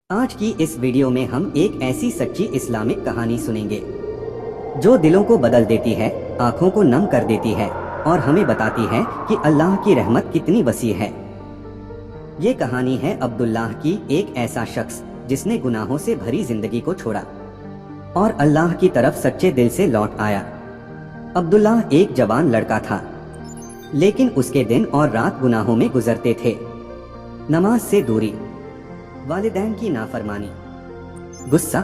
आज की इस वीडियो में हम एक ऐसी सच्ची इस्लामिक कहानी सुनेंगे जो दिलों को बदल देती है, आंखों को नम कर देती है और हमें बताती है कि अल्लाह की रहमत कितनी वसी है। ये कहानी है अब्दुल्लाह की, एक ऐसा शख्स जिसने गुनाहों से भरी जिंदगी को छोड़ा और अल्लाह की तरफ सच्चे दिल से लौट आया। अब्दुल्लाह एक जवान लड़का था, लेकिन उसके दिन और रात गुनाहों में गुजरते थे। नमाज से दूरी, वालिदैन की नाफरमानी, गुस्सा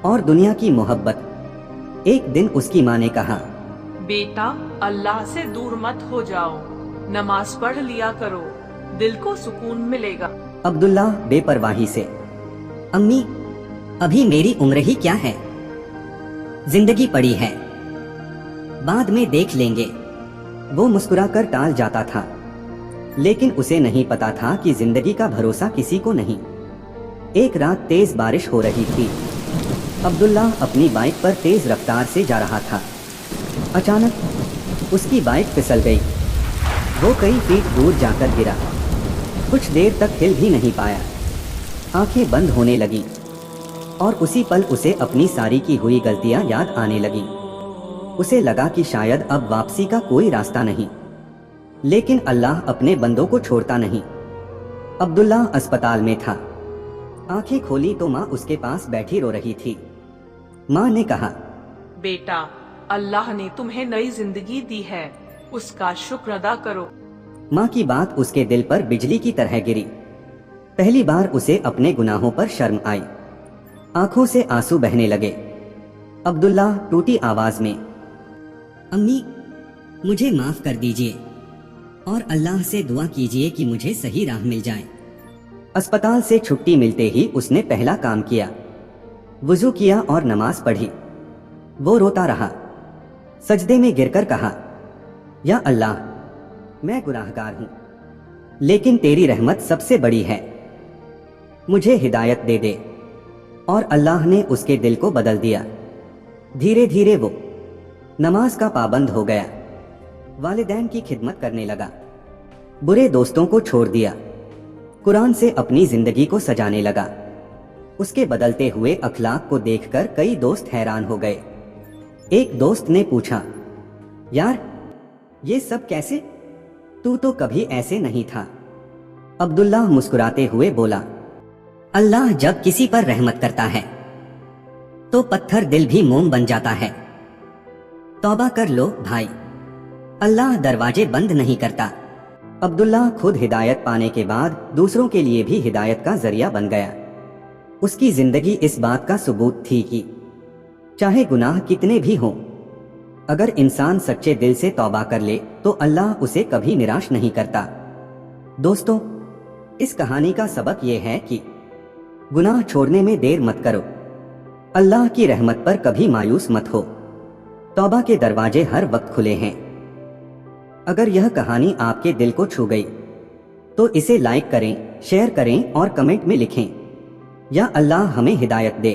और दुनिया की मोहब्बत। एक दिन उसकी माँ ने कहा, बेटा, अल्लाह से दूर मत हो जाओ, नमाज पढ़ लिया करो, दिल को सुकून मिलेगा। अब्दुल्लाह बेपरवाही से, अम्मी, अभी मेरी उम्र ही क्या है, जिंदगी पड़ी है, बाद में देख लेंगे। वो मुस्कुराकर टाल जाता था, लेकिन उसे नहीं पता था कि जिंदगी का भरोसा किसी को नहीं। एक रात तेज बारिश हो रही थी। अब्दुल्लाह अपनी बाइक पर तेज रफ्तार से जा रहा था। अचानक उसकी बाइक फिसल गई। वो कई फीट दूर जाकर गिरा। कुछ देर तक हिल भी नहीं पाया। आंखें बंद होने लगी और उसी पल उसे अपनी सारी की हुई गलतियां याद आने लगी। उसे लगा कि शायद अब वापसी का कोई रास्ता नहीं, लेकिन अल्लाह अपने बंदों को छोड़ता नहीं। अब्दुल्लाह अस्पताल में था। आंखें खोली तो माँ उसके पास बैठी रो रही थी। माँ ने कहा, बेटा, अल्लाह ने तुम्हें नई जिंदगी दी है, उसका शुक्र अदा करो। माँ की बात उसके दिल पर बिजली की तरह गिरी। पहली बार उसे अपने गुनाहों पर शर्म आई। आंखों से आंसू बहने लगे। अब्दुल्लाह टूटी आवाज में, अम्मी, मुझे माफ कर दीजिए और अल्लाह से दुआ कीजिए कि मुझे सही राह मिल जाए। अस्पताल से छुट्टी मिलते ही उसने पहला काम किया, वुजू किया और नमाज पढ़ी। वो रोता रहा, सजदे में गिरकर कहा, या अल्लाह, मैं गुनाहगार हूं, लेकिन तेरी रहमत सबसे बड़ी है, मुझे हिदायत दे दे। और अल्लाह ने उसके दिल को बदल दिया। धीरे धीरे वो नमाज का पाबंद हो गया, वालिदैन की खिदमत करने लगा, बुरे दोस्तों को छोड़ दिया, कुरान से अपनी जिंदगी को सजाने लगा। उसके बदलते हुए अखलाक को देखकर कई दोस्त हैरान हो गए। एक दोस्त ने पूछा, यार, ये सब कैसे? तू तो कभी ऐसे नहीं था। अब्दुल्लाह मुस्कुराते हुए बोला, अल्लाह जब किसी पर रहमत करता है तो पत्थर दिल भी मोम बन जाता है। तौबा कर लो भाई, अल्लाह दरवाजे बंद नहीं करता। अब्दुल्लाह खुद हिदायत पाने के बाद दूसरों के लिए भी हिदायत का जरिया बन गया। उसकी जिंदगी इस बात का सबूत थी कि चाहे गुनाह कितने भी हों, अगर इंसान सच्चे दिल से तौबा कर ले तो अल्लाह उसे कभी निराश नहीं करता। दोस्तों, इस कहानी का सबक यह है कि गुनाह छोड़ने में देर मत करो, अल्लाह की रहमत पर कभी मायूस मत हो, तौबा के दरवाजे हर वक्त खुले हैं। अगर यह कहानी आपके दिल को छू गई तो इसे लाइक करें, शेयर करें और कमेंट में लिखें, या अल्लाह हमें हिदायत दे।